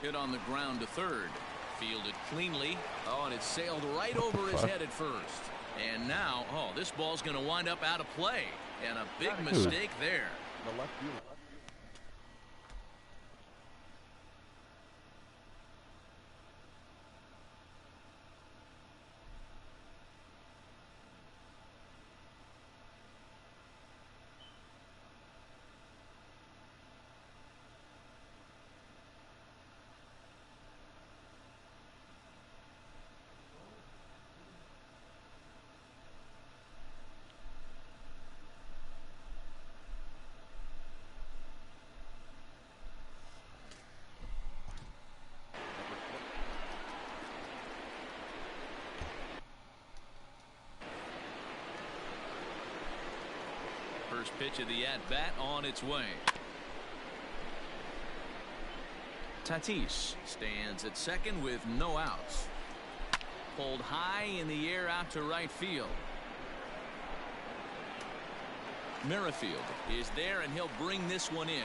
Hit on the ground to third. Fielded cleanly. Oh, and it sailed right over his head at first. And now, oh, this ball's going to wind up out of play. And a big mistake there. The left field. First pitch of the at-bat on its way. Tatis stands at second with no outs. Pulled high in the air out to right field. Merrifield is there, and he'll bring this one in.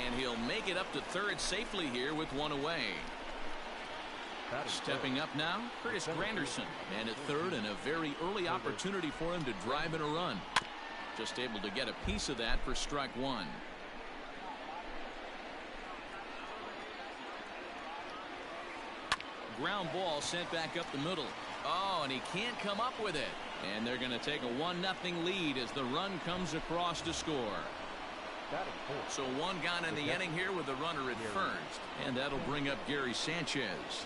And he'll make it up to third safely here with one away. Stepping up now, Curtis Granderson. And at third, and a very early opportunity for him to drive in a run. Just able to get a piece of that for strike one. Ground ball sent back up the middle. Oh, and he can't come up with it. And they're going to take a 1-0 lead as the run comes across to score. So one gone in the inning here with a runner at first. And that'll bring up Gary Sanchez.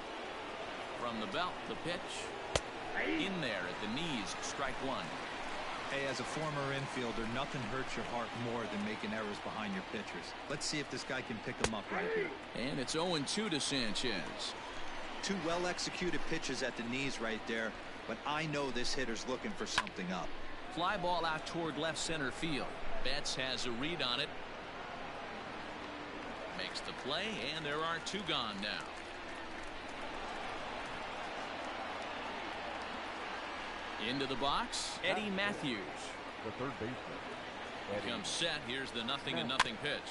From the belt, the pitch. In there at the knees, strike one. Hey, as a former infielder, nothing hurts your heart more than making errors behind your pitchers. Let's see if this guy can pick them up right here. And it's 0-2 to Sanchez. Two well-executed pitches at the knees right there, but I know this hitter's looking for something up. Fly ball out toward left center field. Betts has a read on it. Makes the play, and there are two gone now. Into the box, Eddie Matthews. The third baseman. Comes set. Here's the 0-0 pitch.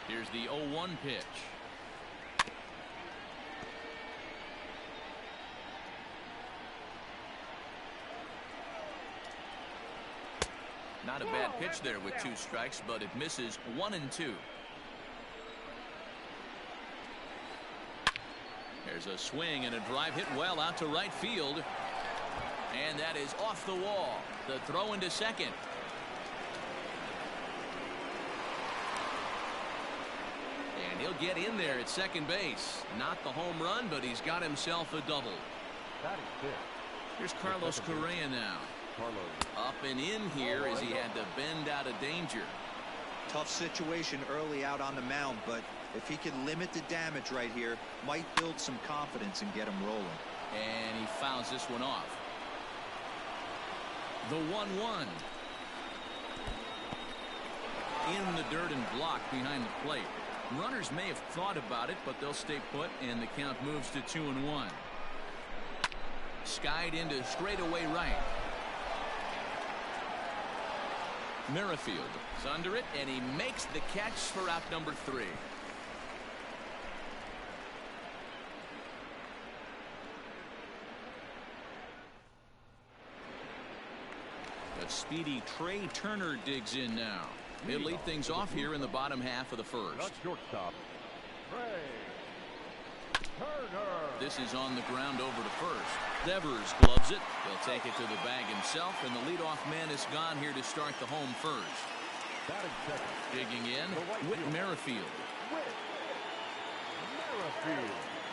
Here's the 0-1 pitch. Not a bad pitch there with two strikes, but it misses 1-2. There's a swing and a drive hit well out to right field. And that is off the wall. The throw into second. And he'll get in there at second base. Not the home run, but he's got himself a double. Here's Carlos Correa now. Up and in here as he had to bend out of danger. Tough situation early out on the mound, but if he can limit the damage right here, might build some confidence and get him rolling. And he fouls this one off. The 1-1. In the dirt and blocked behind the plate. Runners may have thought about it, but they'll stay put, and the count moves to 2-1. Skied into straightaway right. Merrifield is under it, and he makes the catch for out number 3. But speedy Trey Turner digs in now. He'll lead things off here in the bottom half of the first. Shortstop, Trey Turner. This is on the ground over to first. Devers gloves it. He'll take it to the bag himself, and the leadoff man is gone here to start the home first. Digging in, Whit Merrifield.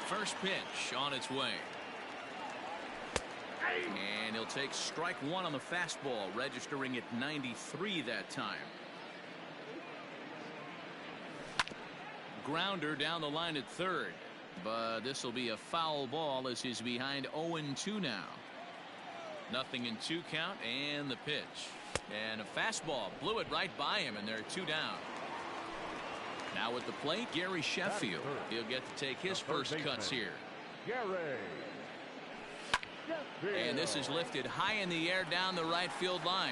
First pitch on its way. And he'll take strike one on the fastball, registering at 93 that time. Grounder down the line at third. But this will be a foul ball as he's behind 0-2 now. 0-2 count, and the pitch. And a fastball blew it right by him, and there are two down. Now at the plate, Gary Sheffield. He'll get to take his first cuts here. And this is lifted high in the air down the right field line.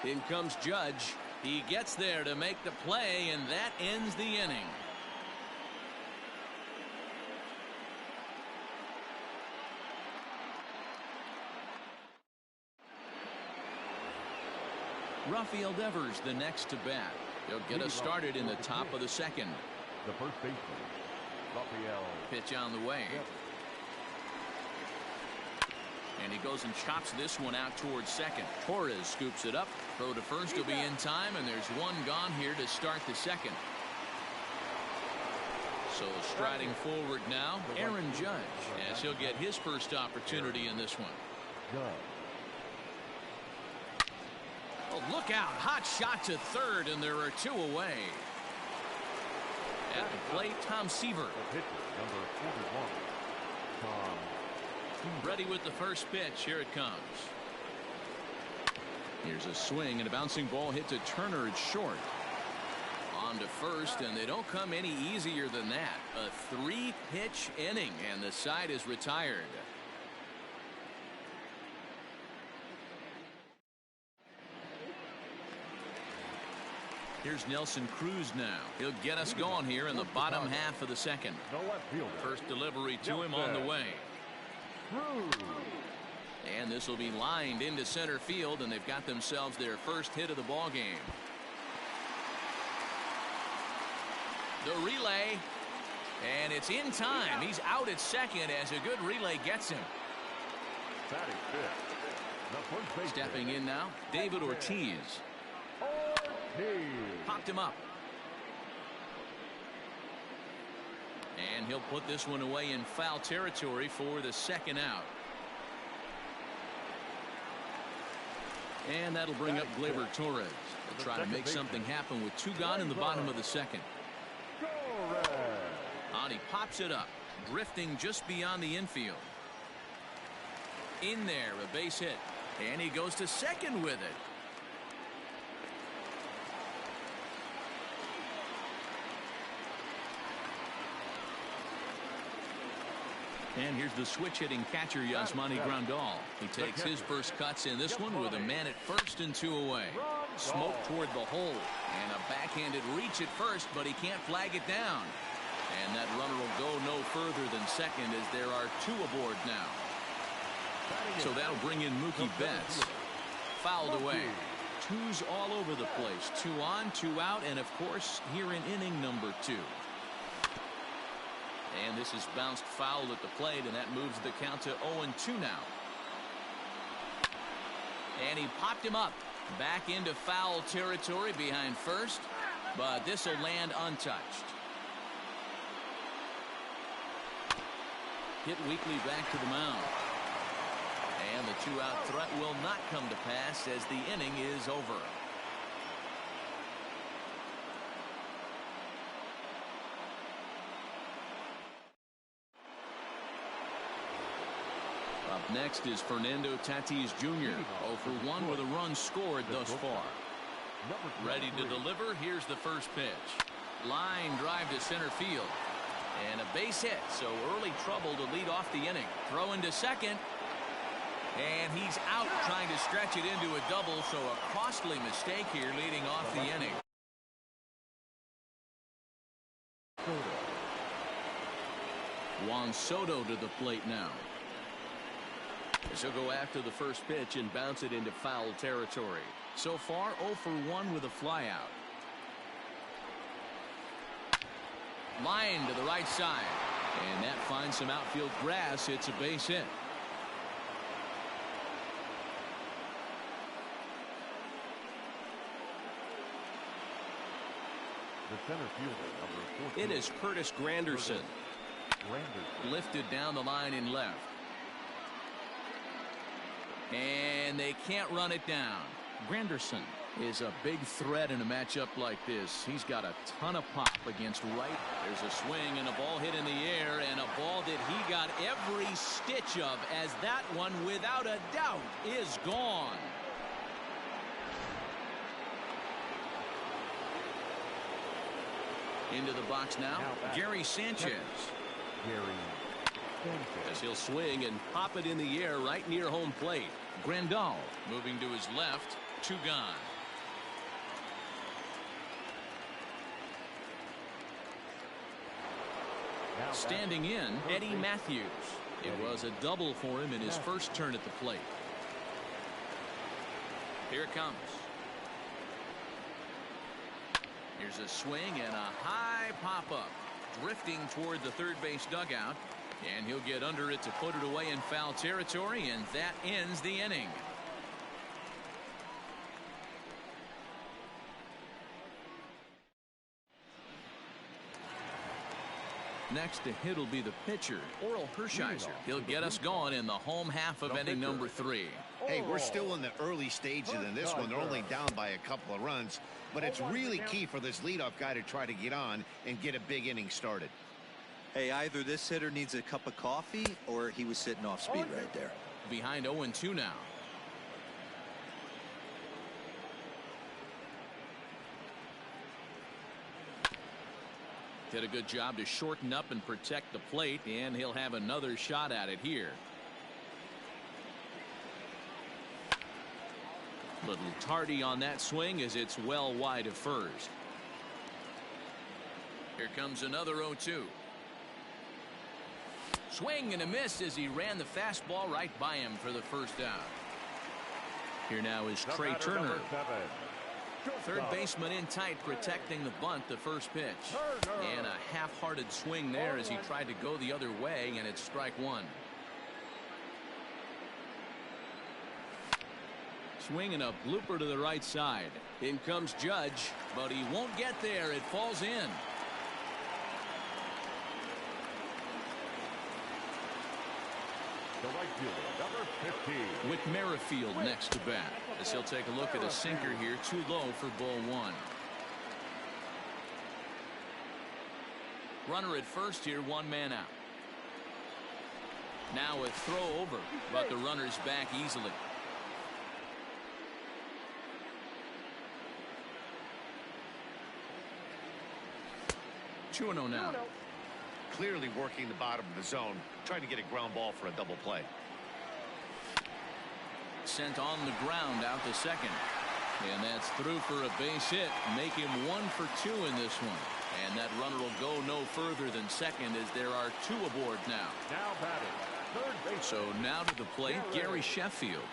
In comes Judge. He gets there to make the play, and that ends the inning. Rafael Devers the next to bat. He'll get us started in the top of the second. The first baseman, Rafael. Pitch on the way. And he goes and chops this one out towards second. Torres scoops it up. Throw to first will be in time, and there's one gone here to start the second. So striding forward now, Aaron Judge, as he'll get his first opportunity in this one. Oh, look out. Hot shot to third, and there are two away. At the plate, Tom Seaver. Number 41, Tom. Ready with the first pitch. Here it comes. Here's a swing, and a bouncing ball hit to Turner. It's short. On to first, and they don't come any easier than that. A 3-pitch inning, and the side is retired. Here's Nelson Cruz now. He'll get us going here in the bottom half of the second. First delivery to him on the way. And this will be lined into center field, and they've got themselves their first hit of the ball game. The relay, and it's in time. He's out at second as a good relay gets him. Stepping in now, David Ortiz. Popped him up. And he'll put this one away in foul territory for the second out. And that'll bring up Gleyber Torres. They'll try to make something happen with two gone in the bottom of the second. And he pops it up, drifting just beyond the infield. In there, a base hit. And he goes to second with it. And here's the switch-hitting catcher, Yasmani Grandal. He takes his first cuts in this one with a man at first and two away. Smoke toward the hole. And a backhanded reach at first, but he can't flag it down. And that runner will go no further than second as there are two aboard now. So that'll bring in Mookie Betts. Fouled away. Twos all over the place. 2 on, 2 out, and of course, here in inning number 2. And this is bounced foul at the plate, and that moves the count to 0-2 now. And he popped him up. Back into foul territory behind first, but this will land untouched. Hit weakly back to the mound. And the 2-out threat will not come to pass as the inning is over. Up next is Fernando Tatis Jr. 0 for 1 with a run scored thus far. Ready to deliver. Here's the first pitch. Line drive to center field. And a base hit, so early trouble to lead off the inning. Throw into second. And he's out trying to stretch it into a double, so a costly mistake here leading off the inning. Juan Soto to the plate now. As he'll go after the first pitch and bounce it into foul territory. So far 0 for 1 with a flyout. Line to the right side. And that finds some outfield grass. It's a base hit. The center fielder, number 14. It is Curtis Granderson. Lifted down the line in left. And they can't run it down. Granderson is a big threat in a matchup like this. He's got a ton of pop against right. There's a swing and a ball hit in the air, and a ball that he got every stitch of, as that one without a doubt is gone. Into the box now, Gary Sanchez. As he'll swing and pop it in the air right near home plate. Grandal moving to his left. 2 gone. Standing in, Eddie Matthews. It was a double for him in his first turn at the plate. Here it comes. Here's a swing and a high pop-up. Drifting toward the third base dugout. And he'll get under it to put it away in foul territory, and that ends the inning. Next to hit will be the pitcher, Orel Hershiser. He'll get us going in the home half of inning number 3. Hey, we're still in the early stages in this one. They're only down by a couple of runs, but it's really key for this leadoff guy to try to get on and get a big inning started. Hey, either this hitter needs a cup of coffee or he was sitting off speed right there. Behind 0-2 now. Did a good job to shorten up and protect the plate, and he'll have another shot at it here. Little tardy on that swing as it's well wide of first. Here comes another 0-2. Swing and a miss as he ran the fastball right by him for the first out. Here now is Trey Turner. Third baseman in tight, protecting the bunt, the first pitch. And a half-hearted swing there as he tried to go the other way, and it's strike one. Swing and a blooper to the right side. In comes Judge, but he won't get there. It falls in. The right fielder, number 15. Whit Merrifield next to bat, as he'll take a look at a sinker here, too low for ball one. Runner at first here, one man out. Now a throw over, but the runner's back easily. Two and 0 now. Clearly working the bottom of the zone, trying to get a ground ball for a double play. Sent on the ground out to second. And that's through for a base hit. Make him 1 for 2 in this one. And that runner will go no further than second as there are 2 aboard now. Now batting, third base. So now to the plate, Gary Sheffield.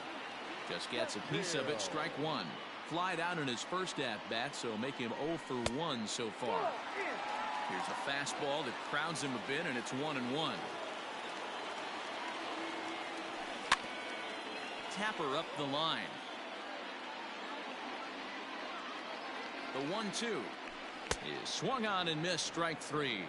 Just gets a piece of it, strike one. Flied out in his first at-bat, so make him 0 for 1 so far. Here's a fastball that crowds him a bit, and it's 1-1. Tapper up the line. The 1-2 is swung on and missed, strike 3.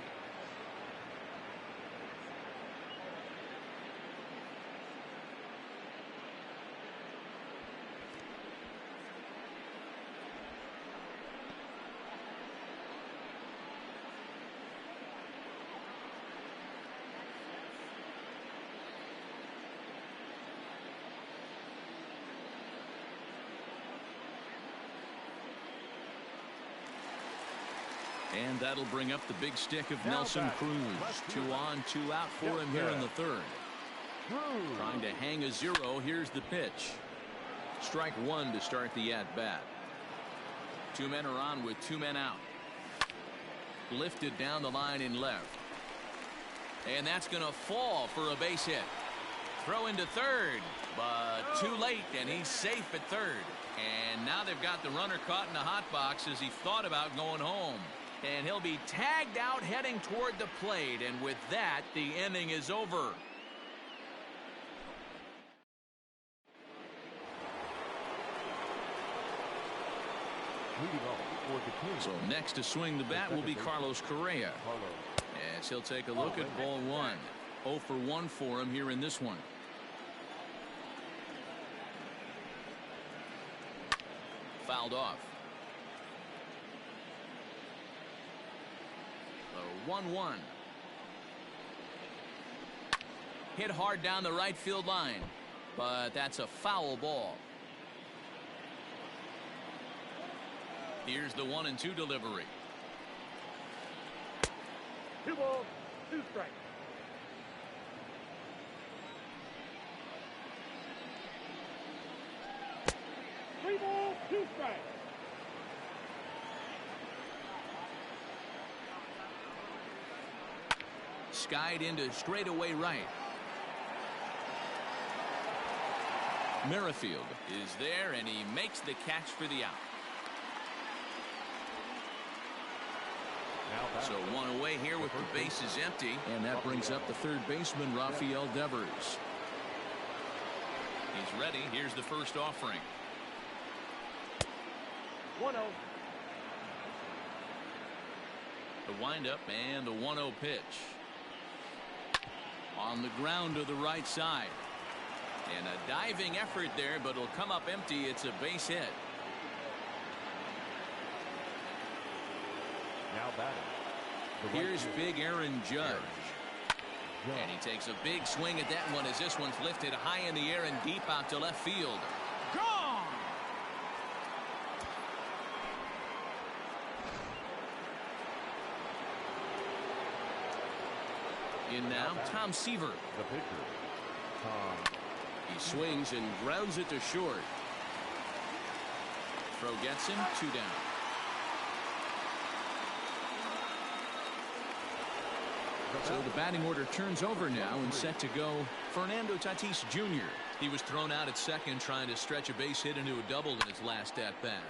And that'll bring up the big stick of Nelson Cruz. 2 on, 2 out for him here in the third. Trying to hang a 0. Here's the pitch. Strike 1 to start the at-bat. 2 men are on with 2 men out. Lifted down the line in left. And that's going to fall for a base hit. Throw into third, but too late, and he's safe at third. And now they've got the runner caught in the hot box as he thought about going home. And he'll be tagged out heading toward the plate, and with that, the inning is over. So next to swing the bat will be Carlos Correa. As he'll take a look at ball 1. 0 for 1 for him here in this one. Fouled off. 1-1. Hit hard down the right field line, but that's a foul ball. Here's the 1-2 delivery. 2 balls, 2 strikes. 3 balls, 2 strikes. skied into straightaway right. Merrifield is there, and he makes the catch for the out. So one away here with the bases empty. And that brings up the third baseman, Rafael Devers. He's ready. Here's the first offering. 1-0. The windup and the 1-0 pitch. On the ground to the right side. And a diving effort there, but it'll come up empty. It's a base hit. Now batting. Here's big Aaron Judge. And he takes a big swing at that one as this one's lifted high in the air and deep out to left field. Gone! In now, Tom Seaver. The pitcher, Tom. He swings and grounds it to short. Throw gets him, 2 down. So the batting order turns over now and set to go Fernando Tatis Jr. He was thrown out at second trying to stretch a base hit into a double in his last at bat.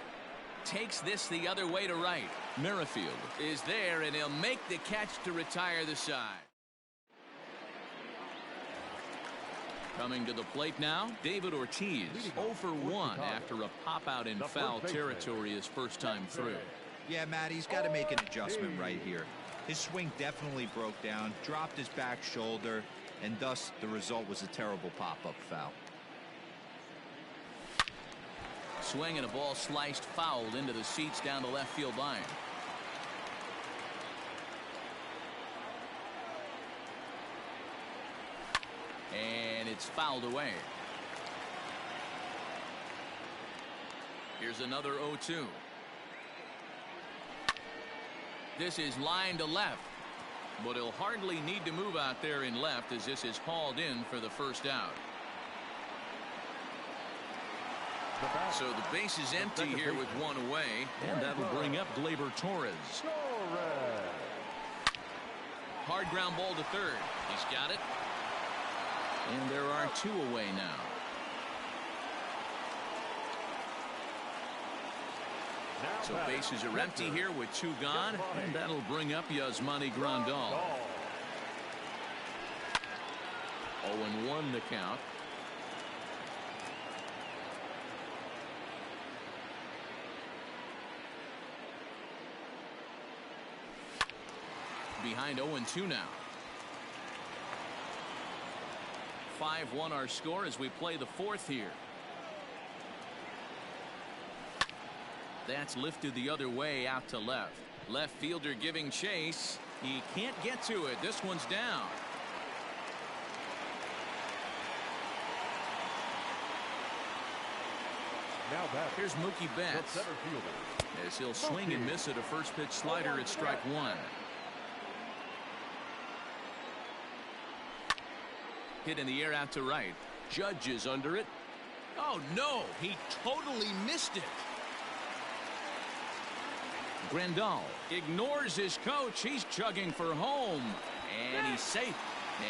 Takes this the other way to right. Merrifield is there, and he'll make the catch to retire the side. Coming to the plate now, David Ortiz, 0 for 1 after a pop-out in foul territory his first time through. Yeah, Matt, he's got to make an adjustment right here. His swing definitely broke down, dropped his back shoulder, and thus the result was a terrible pop-up foul. Swing and a ball sliced fouled into the seats down the left field line. And it's fouled away. Here's another 0-2. This is line to left, but he'll hardly need to move out there in left as this is hauled in for the first out. So the base is empty here with 1 away, and that'll bring up Gleyber Torres. Hard ground ball to third. He's got it. And there are 2 away now. So bases are empty here with 2 gone, and that'll bring up Yasmani Grandal. 0-1 the count. Behind 0-2 now. 5-1 our score as we play the 4th here. That's lifted the other way out to left. Left fielder giving chase. He can't get to it. This one's down. Now back. Here's Mookie Betts. As he'll swing and miss at a first pitch slider at strike 1. Hit in the air out to right. Judge is under it. Oh no, he totally missed it. Grandal ignores his coach. He's chugging for home, and he's safe.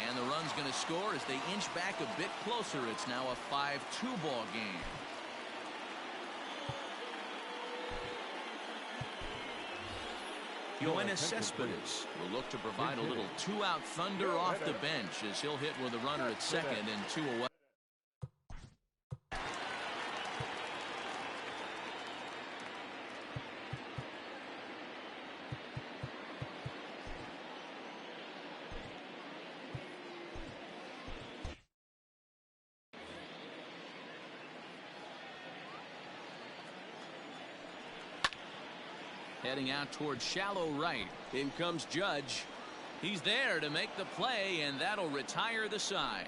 And the run's going to score as they inch back a bit closer. It's now a 5-2 ball game. Yoenis Cespedes will look to provide a little 2-out thunder off the bench as he'll hit with a runner at second and 2 away. Heading out towards shallow right. In comes Judge. He's there to make the play, and that'll retire the side.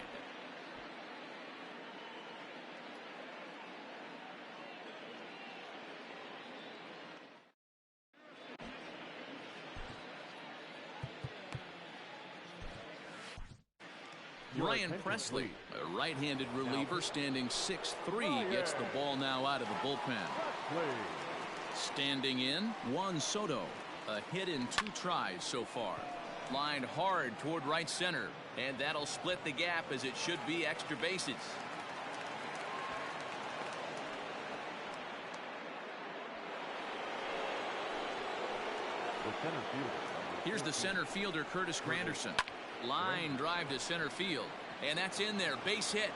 Ryan Presley, a right-handed reliever standing 6'3", gets the ball now out of the bullpen. Standing in, Juan Soto, a hit in 2 tries so far. Lined hard toward right center. And that'll split the gap as it should be extra bases. The center fielder. Here's the center fielder, Curtis Granderson. Line drive to center field. And that's in there. Base hit.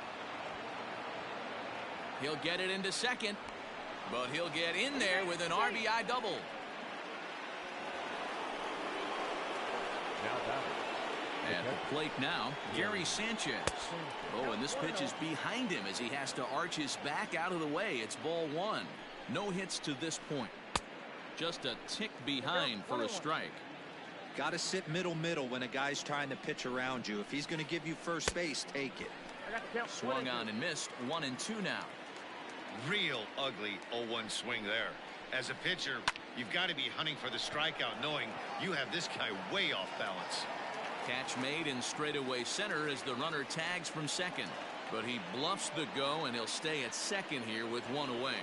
He'll get it into second. But he'll get in there with an RBI double. Now batting. At the plate now, Gary Sanchez. Oh, and this pitch is behind him as he has to arch his back out of the way. It's ball one. No hits to this point. Just a tick behind for a strike. Got to sit middle when a guy's trying to pitch around you. If he's going to give you first base, take it. Swung on and missed. 1-2 now. Real ugly 0-1 swing there. As a pitcher, you've got to be hunting for the strikeout, knowing you have this guy way off balance. Catch made in straightaway center as the runner tags from second. But he bluffs the go, and he'll stay at second here with one away.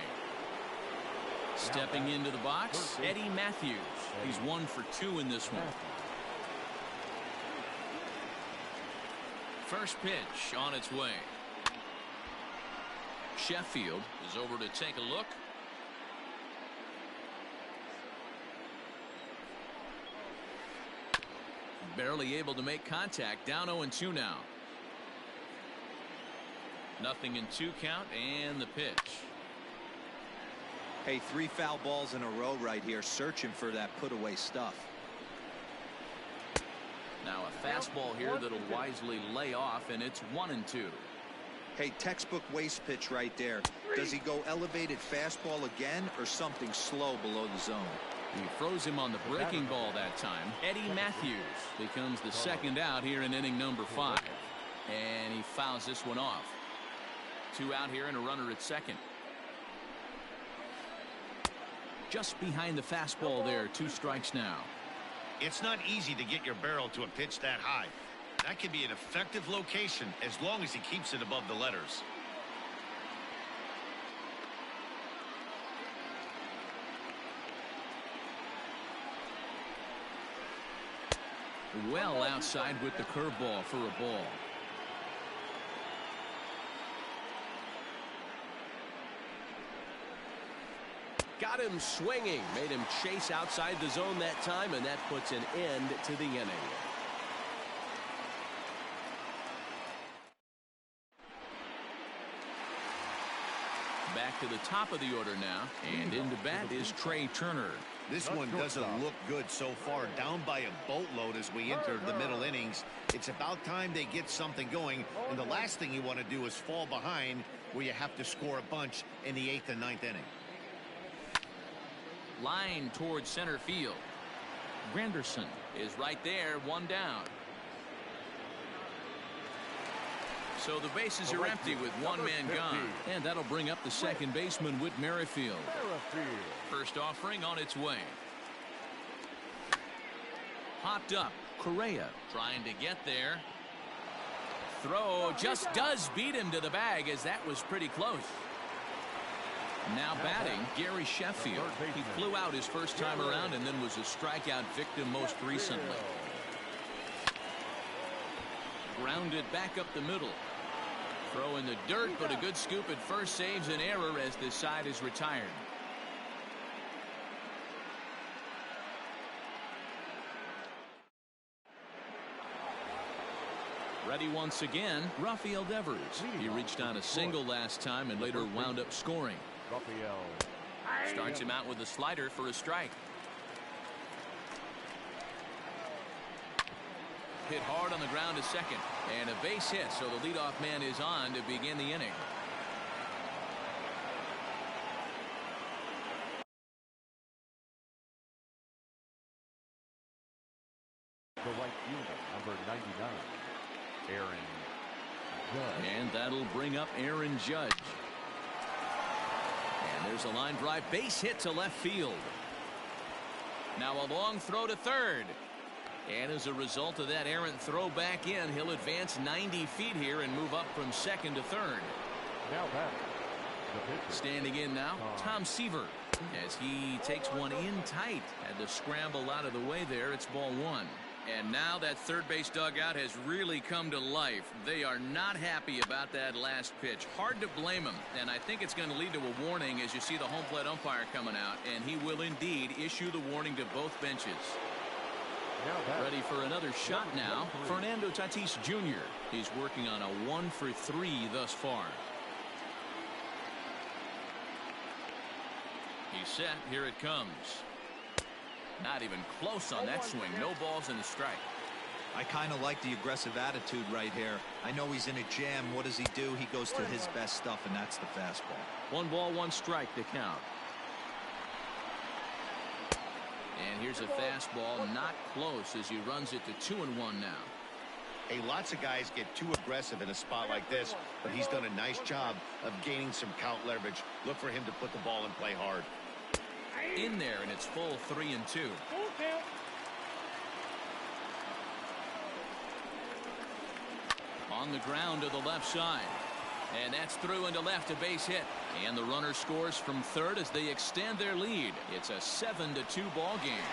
Stepping into the box, Eddie Matthews. He's 1 for 2 in this one. First pitch on its way. Sheffield is over to take a look. Barely able to make contact. Down 0-2 now. 0-2 count and the pitch. Hey, 3 foul balls in a row right here, searching for that put away stuff. Now a fastball here that'll wisely lay off, and it's 1-2. Hey, textbook waste pitch right there. Does he go elevated fastball again or something slow below the zone? He froze him on the breaking ball that time. Eddie Matthews becomes the second out here in inning number 5. And he fouls this one off. 2 out here and a runner at second. Just behind the fastball there. 2 strikes now. It's not easy to get your barrel to a pitch that high. That can be an effective location as long as he keeps it above the letters. Well outside with the curveball for a ball. Got him swinging, made him chase outside the zone that time, and that puts an end to the inning. Back to the top of the order now, and into bat is Trey Turner. This one doesn't look good so far, down by a boatload as we enter the middle innings. It's about time they get something going, and the last thing you want to do is fall behind where you have to score a bunch in the 8th and 9th inning. Line towards center field. Granderson is right there, 1 down. So the bases are empty with 1 man gone. And that'll bring up the second baseman, Whit Merrifield. First offering on its way. Hopped up. Correa trying to get there. Throw just does beat him to the bag, as that was pretty close. Now batting, Gary Sheffield. He flew out his first time around and then was a strikeout victim most recently. Grounded back up the middle. Throw in the dirt, but a good scoop at first saves an error as this side is retired. Ready once again, Rafael Devers. He reached on a single last time and later wound up scoring. Starts him out with a slider for a strike. Hit hard on the ground to second, and a base hit, so the leadoff man is on to begin the inning. The right fielder, number 99, Aaron Judge. And that'll bring up Aaron Judge. And there's a line drive base hit to left field. Now a long throw to third. And as a result of that errant throw back in, he'll advance 90 feet here and move up from second to third. Now back. The pitcher. Standing in now, Tom Seaver, as he takes one in tight. Had to scramble out of the way there. It's ball 1. And now that third base dugout has really come to life. They are not happy about that last pitch. Hard to blame them. And I think it's going to lead to a warning as you see the home plate umpire coming out. And he will indeed issue the warning to both benches. Ready for another shot now. Fernando Tatis Jr. He's working on a 1-for-3 thus far. He's set. Here it comes. Not even close on that swing. No balls in the strike. I kind of like the aggressive attitude right here. I know he's in a jam. What does he do? He goes to his best stuff, and that's the fastball. 1 ball, 1 strike to count. And here's a fastball, not close as he runs it to 2-1 now. Hey, lots of guys get too aggressive in a spot like this, but he's done a nice job of gaining some count leverage. Look for him to put the ball in play hard. In there, and it's full 3-2. On the ground to the left side. And that's through into left, a base hit. And the runner scores from third as they extend their lead. It's a 7-2 ball game.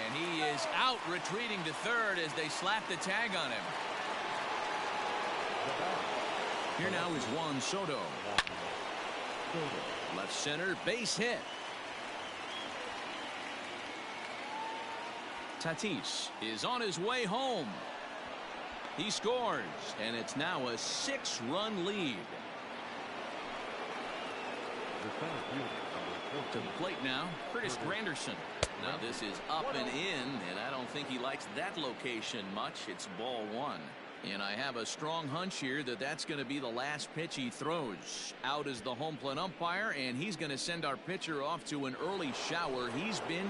And he is out retreating to third as they slap the tag on him. Here now is Juan Soto. Left center, base hit. Tatis is on his way home. He scores, and it's now a 6-run lead. To the plate now, Curtis Granderson. Now this is up and in, and I don't think he likes that location much. It's ball 1. And I have a strong hunch here that that's going to be the last pitch he throws. Out is the home plate umpire, and he's going to send our pitcher off to an early shower. He's been...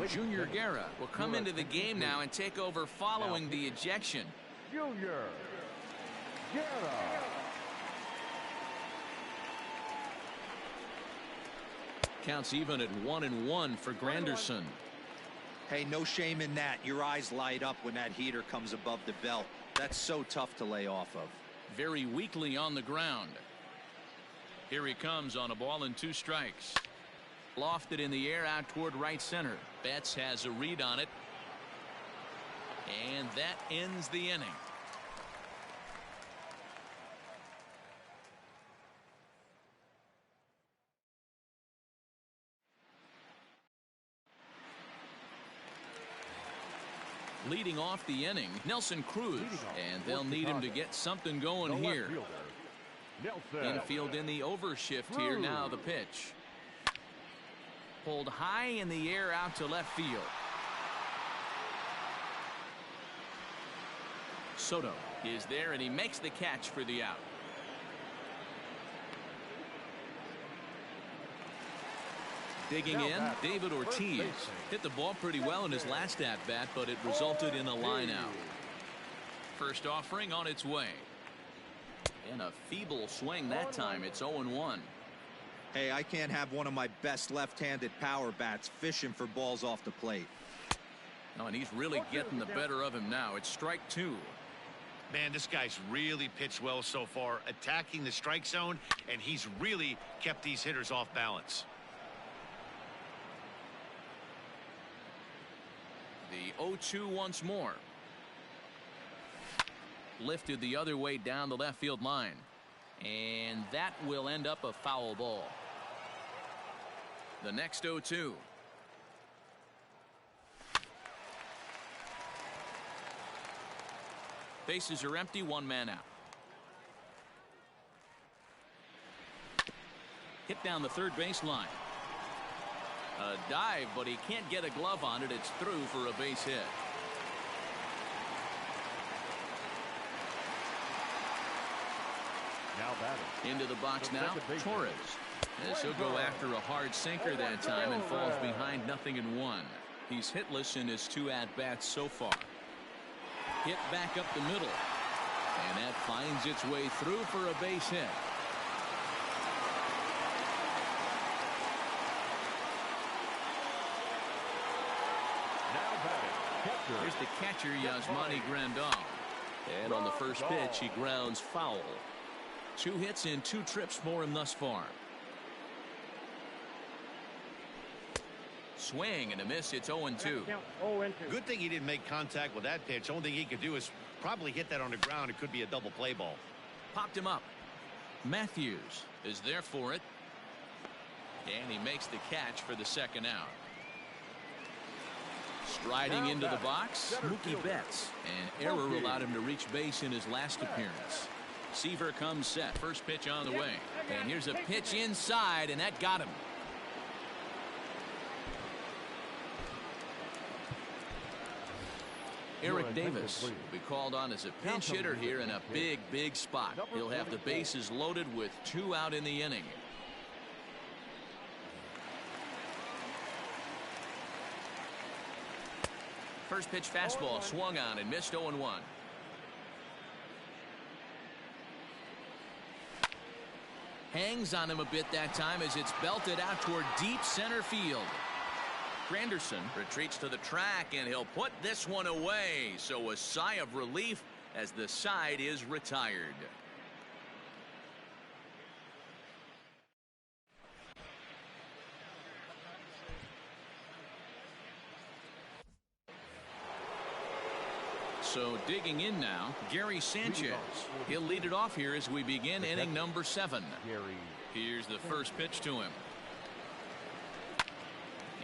Junior Guerra will come into the game now and take over following the ejection. Junior Guerra. Counts even at 1-1 for Granderson. Hey, no shame in that. Your eyes light up when that heater comes above the belt. That's so tough to lay off of. Very weakly on the ground. Here he comes on a ball and 2 strikes. Lofted in the air out toward right center. Betts has a read on it. And that ends the inning. Leading off the inning, Nelson Cruz. And they'll need him to get something going here. Infield in the overshift here. Now the pitch. Pulled high in the air out to left field. Soto is there, and he makes the catch for the out. Digging in, David Ortiz hit the ball pretty well in his last at-bat, but it resulted in a line out. First offering on its way. And a feeble swing that time. It's 0-1. Hey, I can't have one of my best left-handed power bats fishing for balls off the plate. Oh, and he's really getting the better of him now. It's strike 2. Man, this guy's really pitched well so far, attacking the strike zone, and he's really kept these hitters off balance. The 0-2 once more. Lifted the other way down the left field line. And that will end up a foul ball. The next 0-2. Bases are empty, 1 man out. Hit down the third baseline. A dive, but he can't get a glove on it. It's through for a base hit. Now batting. Into the box now, Torres. As he'll go after a hard sinker that time and falls behind 0-1. He's hitless in his 2 at-bats so far. Hit back up the middle. And that finds its way through for a base hit. Now batting. Here's the catcher, Yasmani Grandal. And on the first pitch, he grounds foul. 2 hits and 2 trips for him thus far. swing and a miss. It's 0-2. Good thing he didn't make contact with that pitch. Only thing he could do is probably hit that on the ground. It could be a double play ball. Popped him up. Matthews is there for it. And he makes the catch for the second out. Striding into the box, Mookie Betts. An error allowed him to reach base in his last appearance. Seaver comes set. First pitch on the way. And here's a pitch inside, and that got him. Eric Davis will be called on as a pinch hitter here in a big spot. He'll have the bases loaded with 2 out in the inning. First pitch fastball swung on and missed. 0-1. Hangs on him a bit that time as it's belted out toward deep center field. Granderson retreats to the track, and he'll put this one away. So a sigh of relief as the side is retired. So digging in now, Gary Sanchez. He'll lead it off here as we begin inning number 7. Here's the first pitch to him.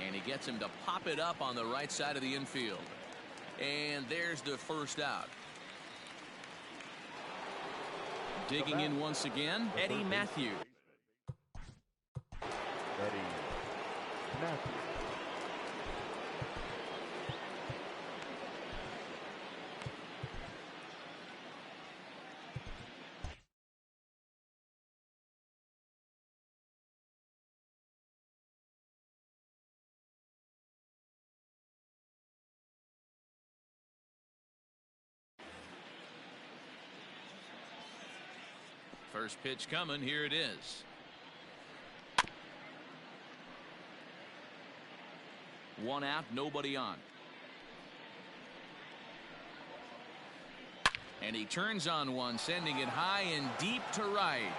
And he gets him to pop it up on the right side of the infield. And there's the first out. Digging in once again, Eddie Matthews. Eddie Matthews. First pitch coming. Here it is. One out, nobody on. And he turns on one, sending it high and deep to right.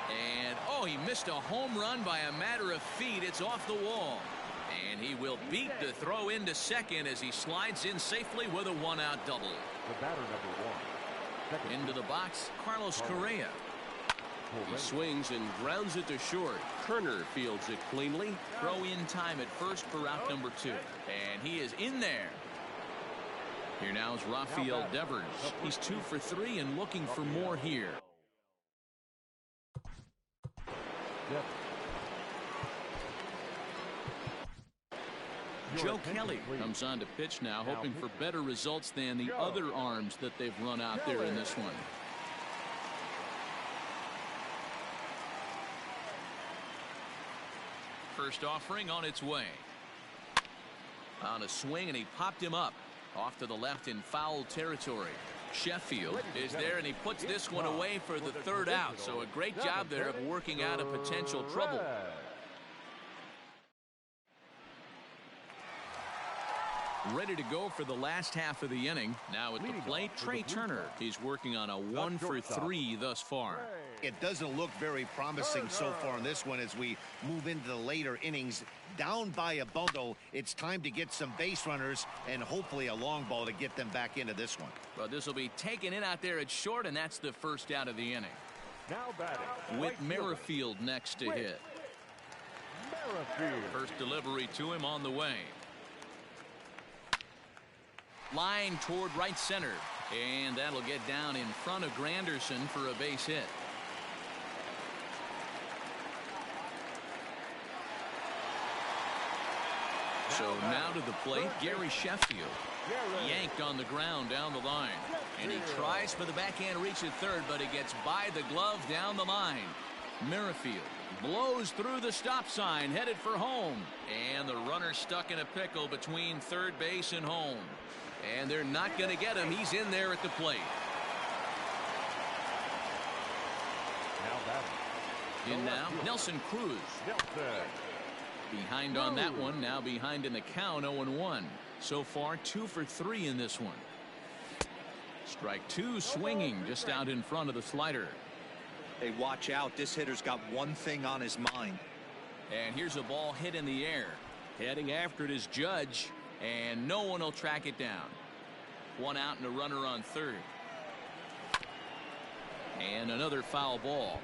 And oh, he missed a home run by a matter of feet. It's off the wall. And he will beat the throw into second as he slides in safely with a 1-out double. The batter number 1. Into the box, Carlos Correa. He swings and grounds it to short. Kerner fields it cleanly. Throw in time at first for out number 2. And he is in there. Here now is Rafael Devers. He's 2 for 3 and looking for more here. Joe Kelly comes on to pitch now, hoping for better results than the other arms that they've run out there in this one. First offering on its way. On a swing, and he popped him up off to the left in foul territory. Sheffield is there, and he puts this one away for the 3rd out. So a great job there of working out a potential trouble. Ready to go for the last half of the inning. Now at the plate, Trey Turner. He's working on a 1 for 3 thus far. It doesn't look very promising so far in this one as we move into the later innings. Down by a bundle, it's time to get some base runners and hopefully a long ball to get them back into this one. But this will be taken in out there at short, and that's the first out of the inning. Now batting, with Merrifield next to hit. First delivery to him on the way. Line toward right center, and that'll get down in front of Granderson for a base hit. So now to the plate, Gary Sheffield. Yanked on the ground down the line. And he tries for the backhand reach at third, but he gets by the glove down the line. Merrifield blows through the stop sign, headed for home. And the runner stuck in a pickle between third base and home. And they're not going to get him. He's in there at the plate. In now, Nelson Cruz. Behind on that one, now behind in the count, 0-1. So far, 2 for 3 in this one. Strike 2 swinging just out in front of the slider. Hey, watch out. This hitter's got one thing on his mind. And here's a ball hit in the air. Heading after it is Judge, and no one will track it down. One out and a runner on third. And another foul ball.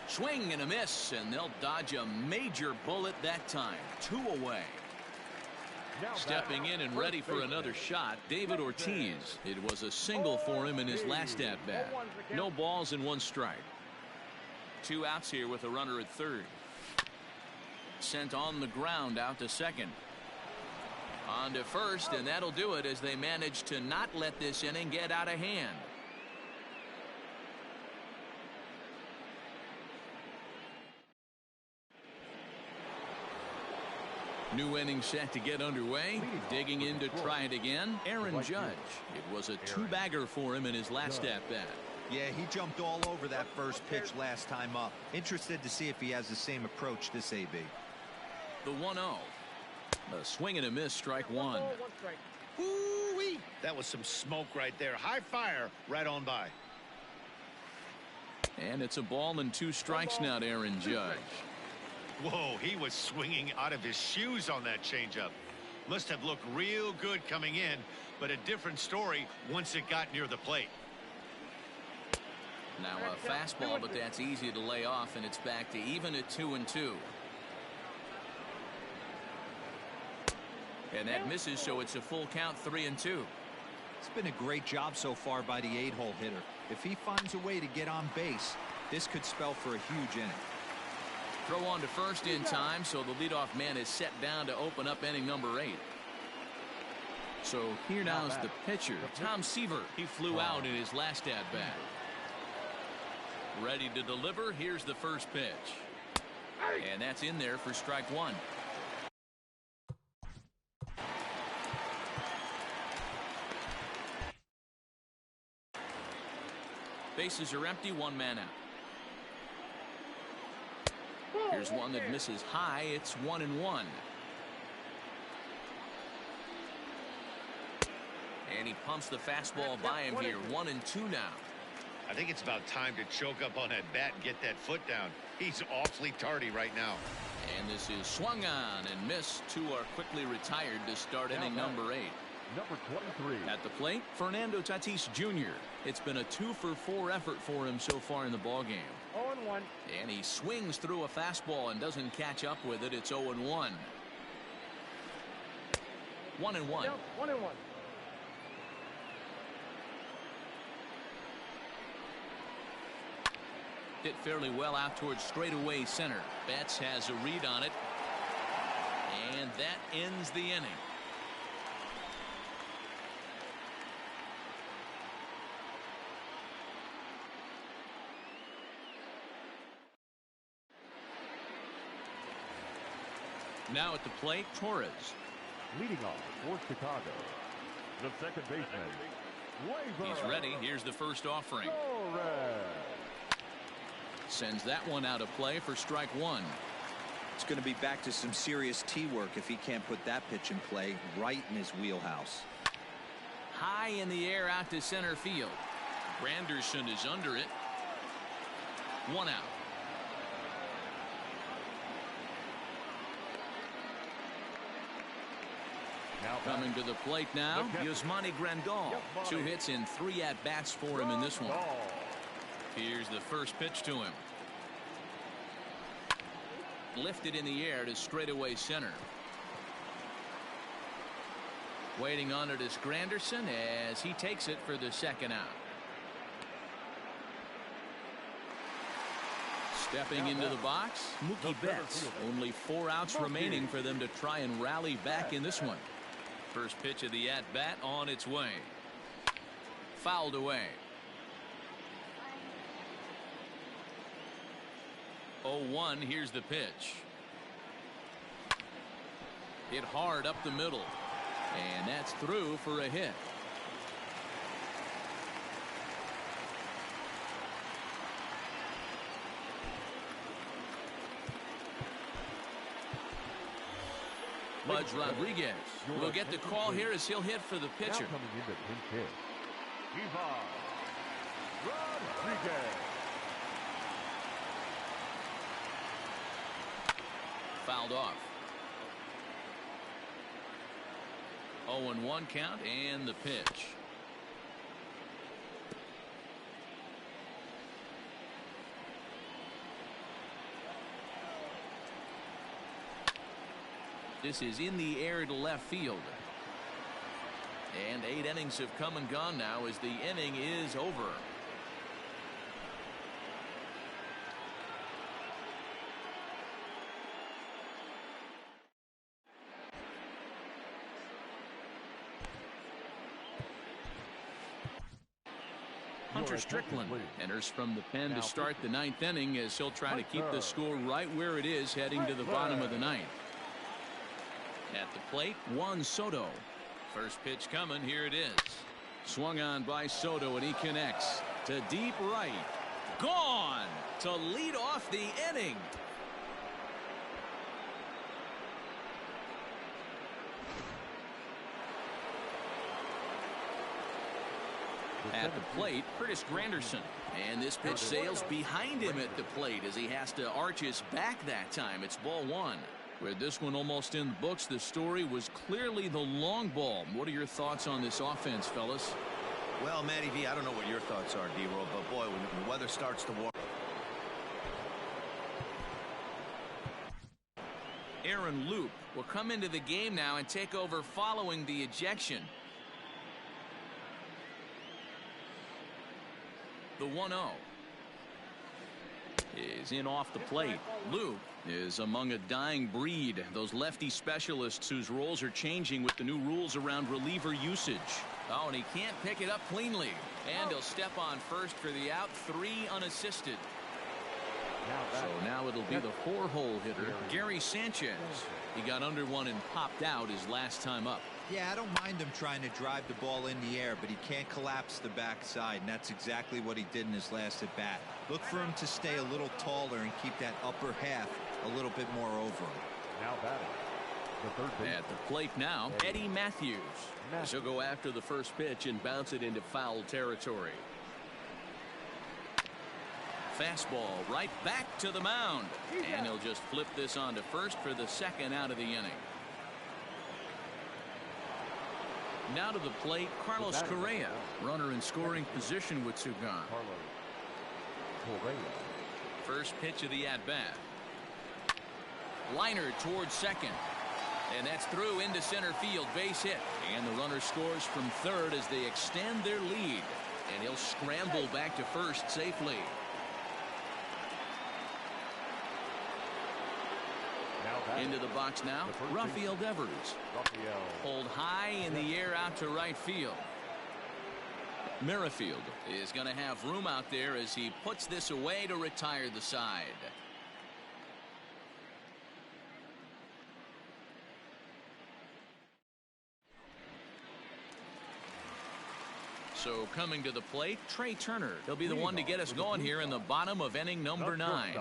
Swing and a miss, and they'll dodge a major bullet that time. 2 away. Stepping in and ready for another shot, David Ortiz. It was a single for him in his last at-bat. No balls and 1 strike. 2 outs here with a runner at third. Sent on the ground out to second. On to first, and that'll do it as they manage to not let this inning get out of hand. New inning set to get underway. Digging in to try it again, Aaron Judge. It was a 2-bagger for him in his last at-bat. Yeah, he jumped all over that first pitch last time up. Interested to see if he has the same approach this AB. The 1-0. A swing and a miss, strike 1. Woo-wee. That was some smoke right there. High fire right on by. And it's a ball and 2 strikes now to Aaron Judge. Whoa, he was swinging out of his shoes on that changeup. Must have looked real good coming in, but a different story once it got near the plate. Now a fastball, but that's easy to lay off, and it's back to even at 2-2. And that misses, so it's a full count, 3-2. It's been a great job so far by the 8-hole hitter. If he finds a way to get on base, this could spell for a huge inning. Throw on to first in time, so the leadoff man is set down to open up inning number 8. So here now is the pitcher, Tom Seaver. He flew out in his last at-bat. Ready to deliver. Here's the first pitch. And that's in there for strike 1. Bases are empty, 1 man out. Here's one that misses high. It's 1-1. And he pumps the fastball by him here. 1-2 now. I think it's about time to choke up on that bat and get that foot down. He's awfully tardy right now. And this is swung on and missed. 2 are quickly retired to start inning number 8. Number 23. At the plate, Fernando Tatis Jr. It's been a 2-for-4 effort for him so far in the ballgame. 0-1. And he swings through a fastball and doesn't catch up with it. It's 0-1. 1-1. Yep, 1-1. Hit fairly well out towards straightaway center. Betts has a read on it. And that ends the inning. Now at the plate, Torres. Leading off for Chicago, the second baseman, Gleyber. He's ready. Here's the first offering. Torres. Sends that one out of play for strike 1. It's going to be back to some serious tee work if he can't put that pitch in play right in his wheelhouse. High in the air out to center field. Granderson is under it. 1 out. Coming to the plate now, Yasmani Grandal. 2 hits in 3 at-bats for him in this one. Here's the first pitch to him. Lifted in the air to straightaway center. Waiting on it is Granderson as he takes it for the second out. Stepping into the box, Mookie Betts. Only 4 outs remaining for them to try and rally back in this one. First pitch of the at-bat on its way. Fouled away. 0-1. Here's the pitch. Hit hard up the middle. And that's through for a hit. Pudge Rodriguez will get the call here as he'll hit for the pitcher. Now coming into pinch hit, Ivan Rodriguez. fouled off. 0-1 count and the pitch. This is in the air to left field. And 8 innings have come and gone now as the inning is over. Hunter Strickland enters from the pen to start the 9th inning as he'll try to keep the score right where it is heading to the bottom of the 9th. At the plate, Juan Soto. First pitch coming. Here it is. Swung on by Soto, and he connects to deep right. Gone to lead off the inning. At the plate, Curtis Granderson. And this pitch sails behind him at the plate as he has to arch his back that time. It's ball 1. With this one almost in the books, the story was clearly the long ball. What are your thoughts on this offense, fellas? Well, Matty V, I don't know what your thoughts are, D-Roll, but boy, when the weather starts to warm. Aaron Loup will come into the game now and take over following the ejection. The 1-0 is in off the plate. Loup is among a dying breed, those lefty specialists whose roles are changing with the new rules around reliever usage. Oh, and he can't pick it up cleanly. And he'll step on first for the out, 3 unassisted. So now it'll be the 4-hole hitter, Gary Sanchez. He got under one and popped out his last time up. Yeah, I don't mind him trying to drive the ball in the air, but he can't collapse the backside, and that's exactly what he did in his last at bat. Look for him to stay a little taller and keep that upper half a little bit more over him. Now batting, the third base. At the plate now, Eddie Matthews. He'll go after the first pitch and bounce it into foul territory. Fastball right back to the mound. And he'll just flip this on to first for the second out of the inning. Now to the plate, Carlos Correa. Runner in scoring position with two gone. First pitch of the at-bat. Liner towards second. And that's through into center field. Base hit. And the runner scores from third as they extend their lead. And he'll scramble back to first safely. Into the box now, Rafael Devers. Pulled high in the air out to right field. Merrifield is going to have room out there as he puts this away to retire the side. So coming to the plate, Trey Turner. He'll be the one to get us going here in the bottom of inning number 9.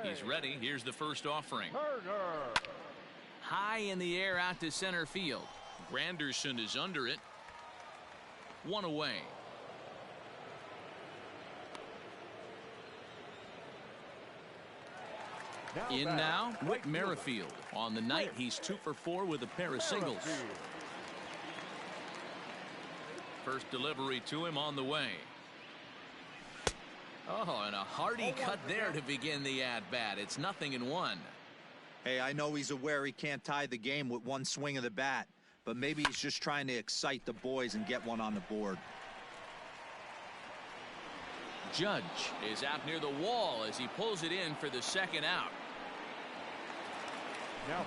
He's ready. Here's the first offering. High in the air out to center field. Granderson is under it. 1 away. In now, Whit Merrifield. On the night, he's 2 for 4 with a pair of singles. First delivery to him on the way. Oh, and a hearty cut there to begin the at-bat. It's 0-1. Hey, I know he's aware he can't tie the game with one swing of the bat, but maybe he's just trying to excite the boys and get one on the board. Judge is out near the wall as he pulls it in for the second out.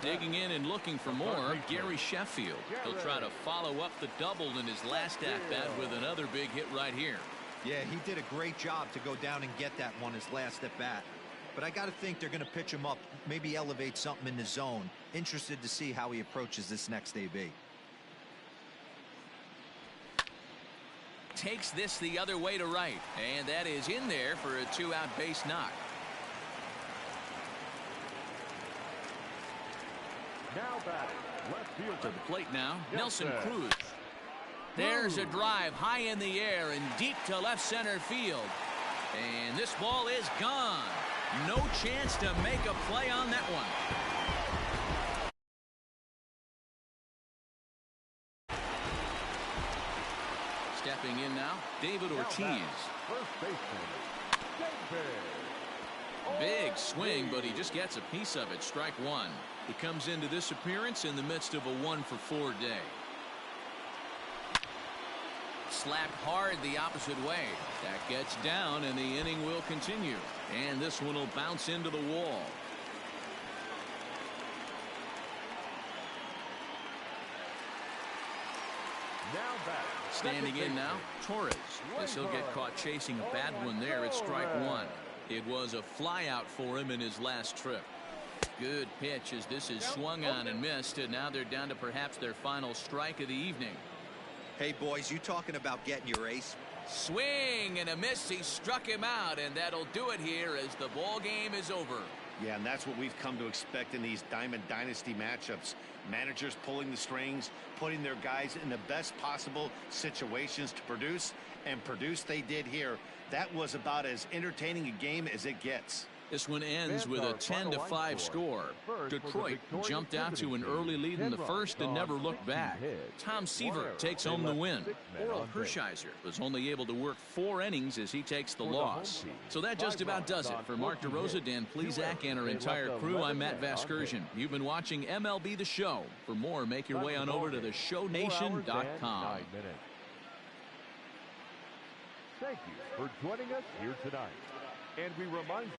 Digging in and looking for more, Gary Sheffield. He'll try to follow up the double in his last at-bat with another big hit right here. Yeah, he did a great job to go down and get that one his last at bat. But I got to think they're going to pitch him up, maybe elevate something in the zone. Interested to see how he approaches this next AB. Takes this the other way to right, and that is in there for a 2-out base knock. Now batting, left field. To the plate now, Nelson Cruz. There's a drive high in the air and deep to left center field. And this ball is gone. No chance to make a play on that one. Stepping in now, David Ortiz. First baseman, David. Big swing, but he just gets a piece of it. Strike one. He comes into this appearance in the midst of a 1-for-4 day. Slapped hard the opposite way. That gets down, and the inning will continue. And this one will bounce into the wall. Now back. Standing in now, Torres. As he'll get caught chasing a bad one there at strike one. It was a flyout for him in his last trip. Good pitch as this is swung on and missed, and now they're down to perhaps their final strike of the evening. Hey, boys, you talking about getting your ace? Swing and a miss. He struck him out, and that'll do it here as the ball game is over. Yeah, and that's what we've come to expect in these Diamond Dynasty matchups. Managers pulling the strings, putting their guys in the best possible situations to produce, and produce they did here. That was about as entertaining a game as it gets. This one ends with a 10-5 score. Detroit jumped out to an early lead in the first and never looked back. Tom Seaver takes home the win. Orel Hershiser was only able to work 4 innings as he takes the loss. So that just about does it. For Mark DeRosa, Dan Plesac, and our entire crew, I'm Matt Vasgersian. You've been watching MLB The Show. For more, make your way on over to theshownation.com. Thank you for joining us here tonight. And we remind